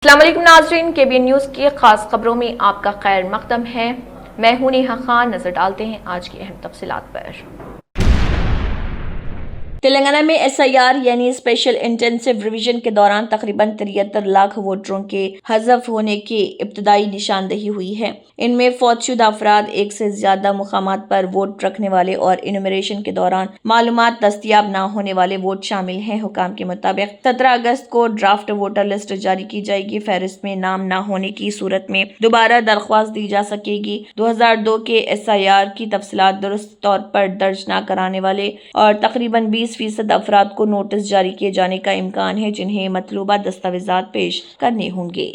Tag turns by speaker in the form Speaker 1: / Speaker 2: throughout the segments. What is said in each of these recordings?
Speaker 1: अस्सलाम वालेकुम नाज़रीन, केबीएन न्यूज़ की खास खबरों में आपका खैर मकदम है। मैं हूं नेहा खान। नजर डालते हैं आज की अहम तफसीलात पर। तेलंगाना में SIR यानी स्पेशल इंटेंसिव रिवीजन के दौरान तकरीबन 73 लाख वोटरों के हज़फ होने की इब्तदाई निशानदही हुई है। इनमें फौतशुदा अफराद, एक से ज्यादा मुकामात पर वोट रखने वाले और इनुमरेशन के दौरान मालूमात दस्तयाब न होने वाले वोट शामिल हैं। हुकाम के मुताबिक 17 अगस्त को ड्राफ्ट वोटर लिस्ट जारी की जाएगी। फहरिस्त में नाम न होने की सूरत में दोबारा दरख्वास्त दी जा सकेगी। 2002 के SIR की तफसीलात दुरुस्त तौर पर दर्ज न कराने वाले और तकरीबन 20% अफराद को नोटिस जारी किए जाने का इम्कान है, जिन्हें मतलूबा दस्तावेजात पेश करने होंगे।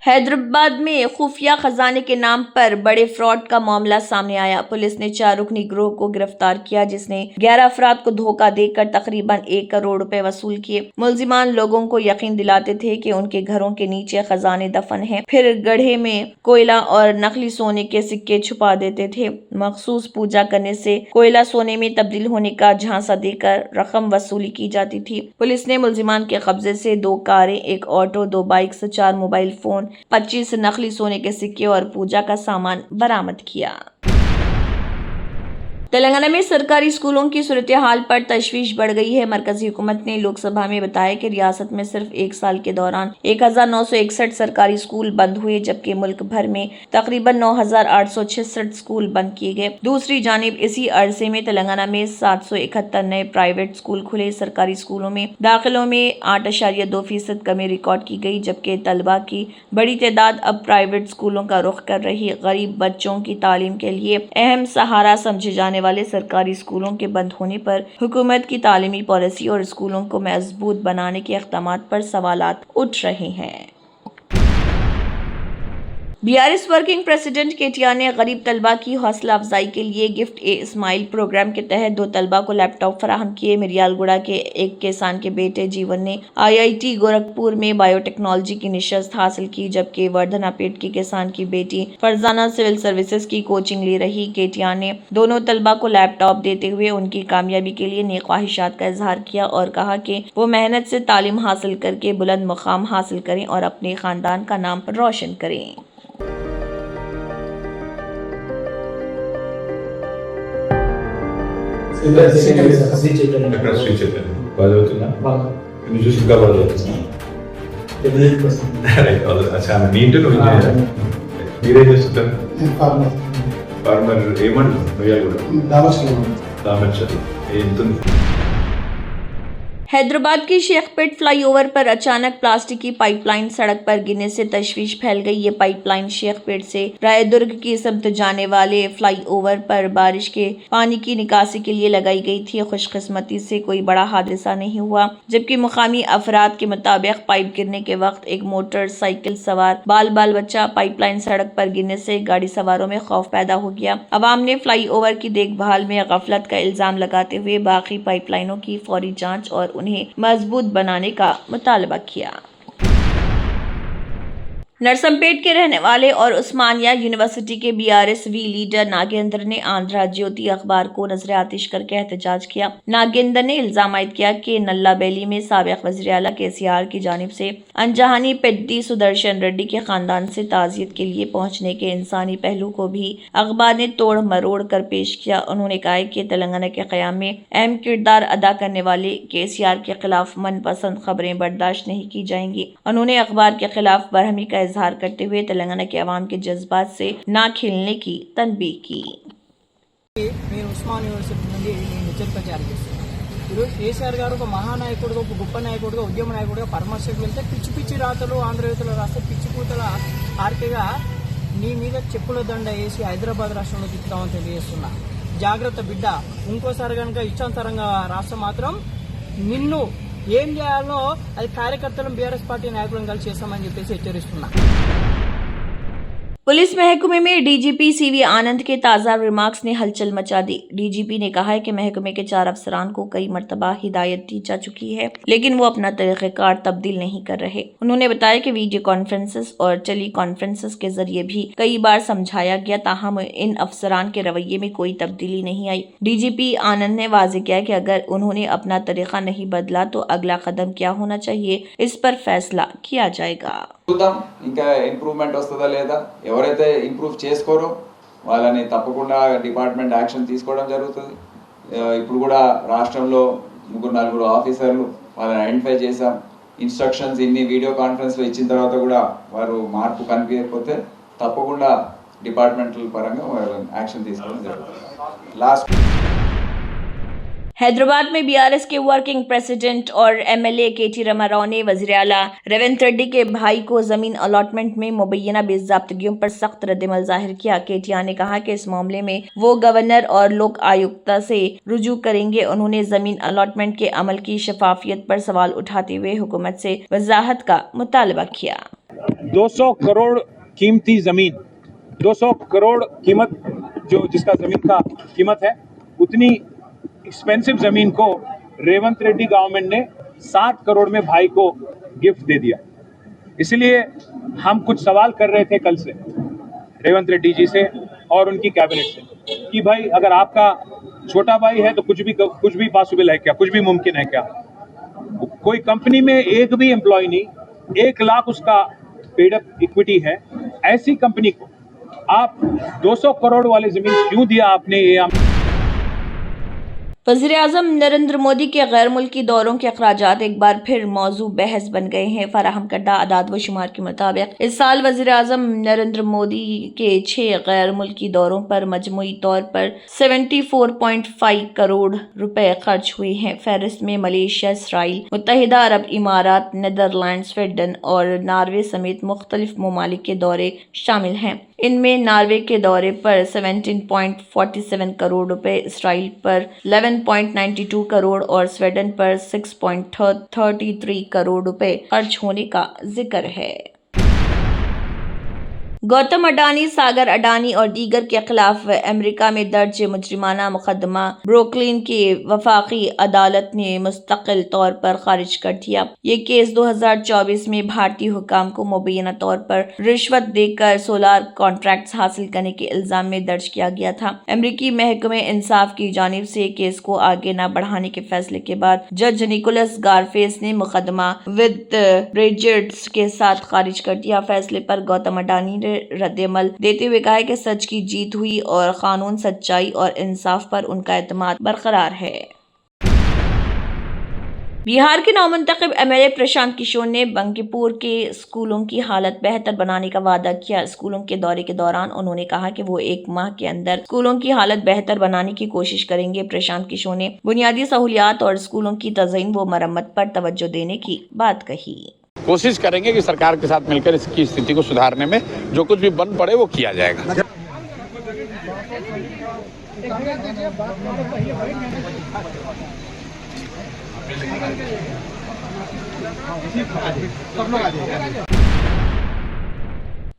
Speaker 1: हैदराबाद में खुफिया खजाने के नाम पर बड़े फ्रॉड का मामला सामने आया। पुलिस ने 4 रुकनी गिरोह को गिरफ्तार किया, जिसने 11 अफराद को धोखा देकर तकरीबन 1 करोड़ रुपए वसूल किए। मुलजिमान लोगों को यकीन दिलाते थे कि उनके घरों के नीचे खजाने दफन हैं, फिर गड्ढे में कोयला और नकली सोने के सिक्के छुपा देते थे। मखसूस पूजा करने से कोयला सोने में तब्दील होने का झांसा देकर रकम वसूली की जाती थी। पुलिस ने मुलजिमान के कब्जे से 2 कारें, 1 ऑटो, 2 बाइक्स, 4 मोबाइल फोन, 25 नकली सोने के सिक्के और पूजा का सामान बरामद किया। तेलंगाना में सरकारी स्कूलों की सूरत हाल पर तशवीश बढ़ गई है। मरकजी हुकूमत ने लोकसभा में बताया कि रियासत में सिर्फ 1 साल के दौरान 1961 सरकारी स्कूल बंद हुए, जबकि मुल्क भर में तकरीबन 9866 स्कूल बंद किए गए। दूसरी जानिब इसी अरसे में तेलंगाना में 771 नए प्राइवेट स्कूल खुले। सरकारी स्कूलों में दाखिलों में 8.2% कमी रिकॉर्ड की गई, जबकि तलबा की बड़ी तादाद अब प्राइवेट स्कूलों का रुख कर रही। गरीब बच्चों की तालीम के लिए अहम सहारा समझे जाने वाले सरकारी स्कूलों के बंद होने पर हुकूमत की तालीमी पॉलिसी और स्कूलों को मजबूत बनाने के इक़दामात पर सवालात उठ रहे हैं। BRS वर्किंग प्रेसिडेंट KTR ने गरीब तलबा की हौसला अफजाई के लिए गिफ्ट ए इस्माइल प्रोग्राम के तहत 2 तलबा को लैपटॉप फराहम किए। मिरियालगुड़ा के एक किसान के बेटे जीवन ने IIT गोरखपुर में बायोटेक्नोलॉजी की निशस्त हासिल की, जबकि वर्धनापेट की किसान की बेटी फरजाना सिविल सर्विसेज की कोचिंग ले रही। KTR ने दोनों तलबा को लैपटॉप देते हुए उनकी कामयाबी के लिए नेक ख्वाहिशात का इजहार किया और कहा कि वो मेहनत से तालीम हासिल करके बुलंद मुकाम हासिल करें और अपने खानदान का नाम रोशन करें।
Speaker 2: अच्छा నీట్ నువ్వు మీరే చేస్తుంటారు ఫార్మర్ ఏమంటారు దామర్చలు ఎంత
Speaker 1: हैदराबाद की शेखपेट फ्लाईओवर पर अचानक प्लास्टिक की पाइपलाइन सड़क पर गिरने से तशवीश फैल गई। ये पाइपलाइन शेखपेट से रायदुर्ग की समत जाने वाले फ्लाईओवर पर बारिश के पानी की निकासी के लिए लगाई गई थी। खुशकिस्मती से कोई बड़ा हादसा नहीं हुआ, जबकि मुकामी अफराद के मुताबिक पाइप गिरने के वक्त एक मोटरसाइकिल सवार बाल बच्चा पाइपलाइन सड़क पर गिरने से गाड़ी सवारों में खौफ पैदा हो गया। अवाम ने फ्लाईओवर की देखभाल में गफलत का इल्जाम लगाते हुए बाकी पाइपलाइनों की फौरी जांच और उन्हें मजबूत बनाने का मुतालबा किया। नरसंपेट के रहने वाले और उस्मानिया यूनिवर्सिटी के BRSV लीडर नागेंद्र ने आंध्रा ज्योति अखबार को नजर आतिश करके एहतजाज किया। नागेंद्र ने इल्जाम आयद किया कि नल्लाबेली में साबिक वज़ीर आला KCR की जानिब से अनजहानी पेड्डी सुदर्शन रेड्डी के खानदान से ताज़ियत के लिए पहुंचने के इंसानी पहलू को भी अखबार ने तोड़ मरोड़ कर पेश किया। उन्होंने कहा कि तेलंगाना के क़याम में अहम किरदार अदा करने वाले KCR के खिलाफ मनपसंद खबरें बर्दाश्त नहीं की जाएंगी। उन्होंने अखबार के खिलाफ बरहमी का इजहार करते हुए तेलंगाना के अवाम के जज्बात से ना खेलने की तनबीह की।
Speaker 3: ఉస్మాన్ యూనివర్సిటీ నుండి నేను హెచ్చరిక జారీ చేస్తున్నాను. ఈరోజు కేసీఆర్ గారు ఒక మహానాయకుడుగా, ఒక గొప్ప నాయకుడుగా, ఉద్యమ నాయకుడుగా పరామర్శకు వెళ్తే పిచ్చి రాతలు ఆంధ్రవేత్తలు రాస్తే పిచ్చి కూతల ఆర్తిగా నీ మీద చెప్పుల దండ వేసి హైదరాబాద్ రాష్ట్రంలో తిప్పుతామని తెలియజేస్తున్నా. జాగ్రత్త బిడ్డ, ఇంకోసారి కనుక ఇష్టాంతరంగా రాష్ట్రం మాత్రం నిన్ను ఏం చేయాలో అది కార్యకర్తలను BRS పార్టీ నాయకులను కలిసి చేస్తామని చెప్పేసి హెచ్చరిస్తున్నా.
Speaker 1: पुलिस महकमे में डीजीपी सीवी आनंद के ताज़ा रिमार्क्स ने हलचल मचा दी। डीजीपी ने कहा है कि महकमे के 4 अफसरान को कई मरतबा हिदायत दी जा चुकी है, लेकिन वो अपना तरीक़ेकार तब्दील नहीं कर रहे। उन्होंने बताया कि वीडियो कॉन्फ्रेंसेस और टेली कॉन्फ्रेंसेस के जरिए भी कई बार समझाया गया, ताहम इन अफसरान के रवैये में कोई तब्दीली नहीं आई। डीजीपी आनंद ने वाज़ेह किया कि अगर उन्होंने अपना तरीक़ा नहीं बदला तो अगला कदम क्या होना चाहिए, इस पर फैसला किया जाएगा।
Speaker 4: చూద్దాం ఇంకా ఇంప్రూవ్మెంట్ వస్తుందా లేదా. ఎవరైతే ఇంప్రూవ్ చేసుకోరో వాళ్ళని తప్పకుండా డిపార్ట్మెంట్ యాక్షన్ తీసుకోవడం జరుగుతుంది. ఇప్పుడు కూడా రాష్ట్రంలో 3-4 ఆఫీసర్లు వాళ్ళని ఐడెంటిఫై చేశాం. ఇన్స్ట్రక్షన్స్ ఇన్ని వీడియో కాన్ఫరెన్స్లో ఇచ్చిన తర్వాత కూడా వారు మార్పు కనిపించకపోతే తప్పకుండా డిపార్ట్మెంటల్ పరంగా యాక్షన్ తీసుకోవడం జరుగుతుంది. లాస్ట్
Speaker 1: हैदराबाद में बीआरएस के वर्किंग प्रेसिडेंट और एमएलए केटी रामाराव ने वज़ीर आला रेवंत रेड्डी के भाई को जमीन अलॉटमेंट में मुबैना बेज़ाब्तगियों पर सख्त रद्दमल जाहिर किया। केटीआर ने कहा कि इस मामले में वो गवर्नर और लोक आयुक्ता से रुजू करेंगे। उन्होंने जमीन अलॉटमेंट के अमल की शफाफियत पर सवाल उठाते हुए हुकूमत से वजाहत का मुतालबा किया।
Speaker 5: 200 करोड़ कीमती जमीन, 200 करोड़ कीमत जो जिसका जमीन का कीमत है, उतनी एक्सपेंसिव जमीन को रेवंत रेड्डी गवर्नमेंट ने 7 करोड़ में भाई को गिफ्ट दे दिया। इसलिए हम कुछ सवाल कर रहे थे कल से रेवंत रेड्डी जी से और उनकी कैबिनेट से कि भाई अगर आपका छोटा भाई है तो कुछ भी पॉसिबल है क्या, कुछ भी मुमकिन है क्या? कोई कंपनी में एक भी एम्प्लॉय नहीं, 1 लाख उसका पेड अप इक्विटी है, ऐसी कंपनी को आप 200 करोड़ वाली जमीन क्यों दिया आपने? ये
Speaker 1: वज़ीर-ए-आज़म नरेंद्र मोदी के गैर मुल्की दौरों के अखराजात एक बार फिर मौजू बहस बन गए हैं। फराहम करदा आदाद व शुमार के मुताबिक इस साल वज़ीर-ए-आज़म नरेंद्र मोदी के 6 गैर मुल्की दौरों पर मजमूई तौर पर 74.5 करोड़ रुपए खर्च हुए हैं। फहरिस्त में मलेशिया, इसराइल, मुत्तहिदा अरब इमारात, नीदरलैंड, स्वीडन और नॉर्वे समेत मुख्तलिफ ममालिक के दौरे शामिल हैं। इनमें नॉर्वे के दौरे पर 17.47 करोड़ रुपए, इसराइल पर 11.92 करोड़ और स्वीडन पर 6.33 करोड़ रुपए खर्च होने का जिक्र है। गौतम अडानी, सागर अडानी और दीगर के खिलाफ अमेरिका में दर्ज मुजरिमाना मुकदमा ब्रुकलिन की वफाकी अदालत ने मुस्तकिल तौर पर खारिज कर दिया। ये केस 2024 में भारतीय हुकाम को मुबैना तौर पर रिश्वत देकर सोलार कॉन्ट्रैक्ट्स हासिल करने के इल्जाम में दर्ज किया गया था। अमेरिकी महकमे इंसाफ की जानिब से केस को आगे न बढ़ाने के फैसले के बाद जज निकोलस गारफेस ने मुकदमा विद प्रेजुडिस के साथ खारिज कर दिया। फैसले पर गौतम अडानी ने रद्द-ए-अमल देते हुए कहा कि सच की जीत हुई और कानून, सच्चाई और इंसाफ पर उनका एतमाद बरकरार है। बिहार के नवमुंतखब एमएलए प्रशांत किशोर ने बंकीपुर के स्कूलों की हालत बेहतर बनाने का वादा किया। स्कूलों के दौरे के दौरान उन्होंने कहा कि वो 1 माह के अंदर स्कूलों की हालत बेहतर बनाने की कोशिश करेंगे। प्रशांत किशोर ने बुनियादी सहूलियात और स्कूलों की तज़यीन व मरम्मत पर तवज्जो देने की बात कही।
Speaker 6: कोशिश करेंगे कि सरकार के साथ मिलकर इसकी स्थिति को सुधारने में जो कुछ भी बन पड़े वो किया जाएगा।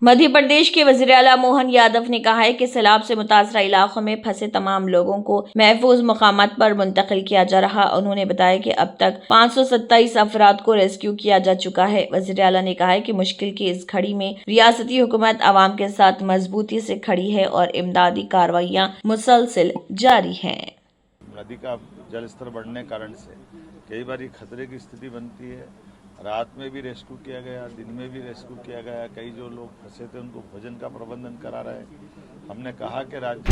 Speaker 1: मध्य प्रदेश के वज़ीर आला मोहन यादव ने कहा है कि सैलाब से मुतासरा इलाकों में फंसे तमाम लोगों को महफूज मकामात पर मुंतकिल किया जा रहा। उन्होंने बताया कि अब तक 527 अफराद को रेस्क्यू किया जा चुका है। वज़ीर आला ने कहा है कि मुश्किल की इस घड़ी में रियासती हुकूमत आवाम के साथ मजबूती से खड़ी है और इमदादी कार्रवाइयाँ मुसलसिल जारी हैं।
Speaker 7: नदी का जल स्तर बढ़ने के कारण से कई बार खतरे की स्थिति बनती है। रात में भी रेस्क्यू किया गया, दिन में भी रेस्क्यू किया गया। कई जो लोग फंसे थे उनको भोजन का प्रबंधन करा रहे हैं। हमने कहा कि राज्य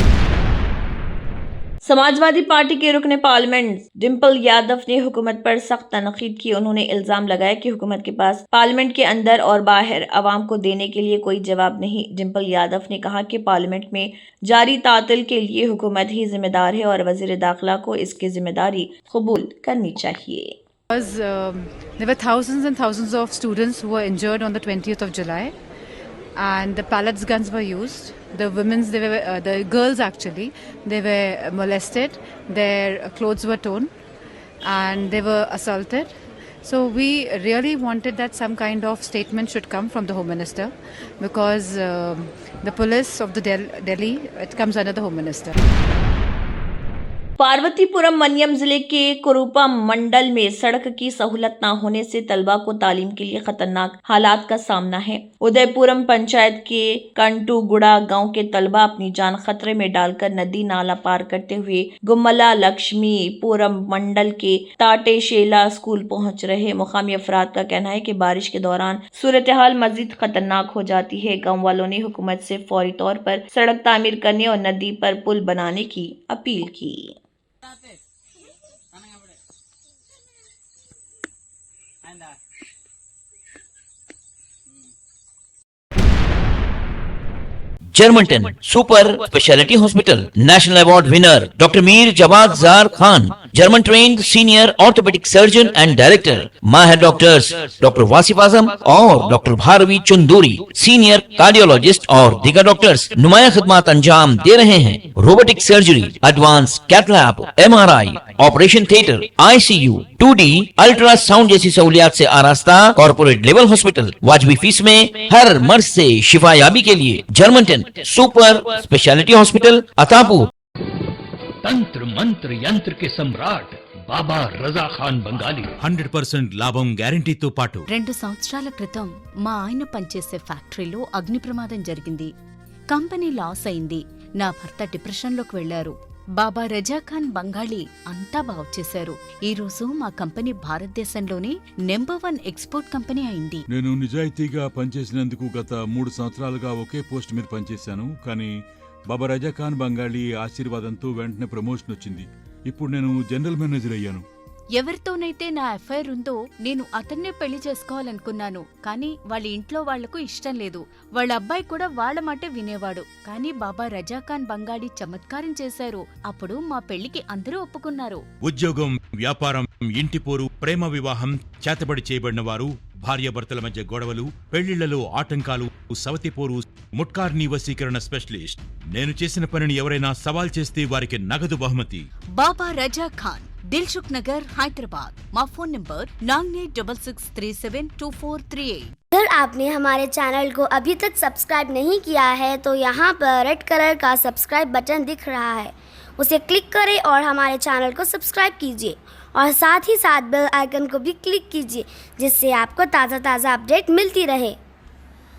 Speaker 1: समाजवादी पार्टी के रुकने पार्लियामेंट डिम्पल यादव ने हुकूमत पर सख्त तनकीद की। उन्होंने इल्जाम लगाया कि हुकूमत के पास पार्लियामेंट के अंदर और बाहर आवाम को देने के लिए कोई जवाब नहीं। डिम्पल यादव ने कहा कि पार्लियामेंट में जारी तातिल के लिए हुकूमत ही जिम्मेदार है और वजीर दाखिला को इसकी जिम्मेदारी कबूल करनी चाहिए।
Speaker 8: There were thousands and thousands of students who were injured on the 20th of July, and the pallets guns were used. The the girls actually, they were molested. Their clothes were torn, and they were assaulted. So we really wanted that some kind of statement should come from the Home Minister, because the police of the Delhi, it comes under the Home Minister.
Speaker 1: Parvathipuram मनियम जिले के कुरूपा मंडल में सड़क की सहूलत न होने से तलबा को तालीम के लिए खतरनाक हालात का सामना है। उदयपुरम पंचायत के कंटूगुड़ा गांव के तलबा अपनी जान खतरे में डालकर नदी नाला पार करते हुए गुम्मला लक्ष्मीपुरम मंडल के ताटेशेला स्कूल पहुंच रहे। मुकामी अफराद का कहना है कि बारिश के दौरान सूरत हाल मजीद खतरनाक हो जाती है। गाँव वालों ने हुकूमत से फौरी तौर पर सड़क तामीर करने और नदी पर पुल बनाने की अपील की।
Speaker 9: जर्मनटन super speciality hospital national award winner doctor Mir Jawad Jar Khan, German trained senior orthopedic surgeon and director, माहिर डॉक्टर्स डॉक्टर वासिफ आजम और doctor Bharavi Chunduri, senior cardiologist और दीगर डॉक्टर्स नुमाया खिदमत अंजाम दे रहे हैं। Robotic surgery, advance cath lab, MRI, operation theatre, ICU, 2D ultrasound जैसी सहूलियात से आरास्ता कॉर्पोरेट लेवल हॉस्पिटल। वाजबी फीस में हर मर्ज से शिफायाबी के लिए Germanton super speciality hospital Attapur.
Speaker 10: तंत्र मंत्र यंत्र के सम्राट బాబా రజా ఖాన్ బంగాలి 100% లాభం గ్యారెంటీతో పాటు
Speaker 11: 2 సంవత్సరాల క్రితం మా ఆయన పనిచేసే ఫ్యాక్టరీలో అగ్ని ప్రమాదం జరిగింది. కంపెనీ లాస్ అయింది. నా భర్త డిప్రెషన్లోకి వెళ్లారు. బాబా రజా ఖాన్ బంగాళీ అంతా బాగు చేశారు. ఈ రోజు మా కంపెనీ భారతదేశంలోనే నెంబర్ 1 ఎక్స్పోర్ట్ కంపెనీ అయింది.
Speaker 12: నేను నిజాయితీగా పనిచేసినందుకు గత 3 సంవత్సరాలుగా ఒకే పోస్ట్ మీద పనిచేశాను. కానీ బాబా రజా ఖాన్ బంగాళీ ఆశీర్వాదంతో వెంటనే ప్రమోషన్ వచ్చింది. ఇప్పుడు నేను జనరల్ మేనేజర్ అయ్యాను.
Speaker 11: ఎవరితోనైతే నా ఎఫ్ఐఆర్ ఉందో నేను అతన్నే పెళ్లి చేసుకోవాలనుకున్నాను. కానీ వాళ్ళ ఇంట్లో వాళ్లకు ఇష్టం లేదు. వాళ్ళ అబ్బాయి కూడా వాళ్ళ మాట వినేవాడు. కానీ బాబా రజా ఖాన్ బంగాళీ చమత్కారం చేశారు. అప్పుడు మా పెళ్లికి అందరూ ఒప్పుకున్నారు.
Speaker 10: ఉద్యోగం, వ్యాపారం, ఇంటి పోరు, ప్రేమ వివాహం, చేతబడి చేయబడిన వారు, భార్యాభర్తల మధ్య గొడవలు, పెళ్లిళ్లలో ఆటంకాలు, సవతిపోరు, ముట్కార్నీ వశీకరణ స్పెషలిస్ట్. నేను చేసిన పనిని ఎవరైనా సవాల్ చేస్తే వారికి నగదు బహుమతి.
Speaker 11: బాబా రజా ఖాన్, दिलसुख नगर, हैदराबाद। माँ फोन नंबर 9866372438।
Speaker 13: अगर आपने हमारे चैनल को अभी तक सब्सक्राइब नहीं किया है तो यहाँ पर रेड कलर का सब्सक्राइब बटन दिख रहा है, उसे क्लिक करें और हमारे चैनल को सब्सक्राइब कीजिए और साथ ही साथ बेल आइकन को भी क्लिक कीजिए, जिससे आपको ताज़ा अपडेट मिलती रहे।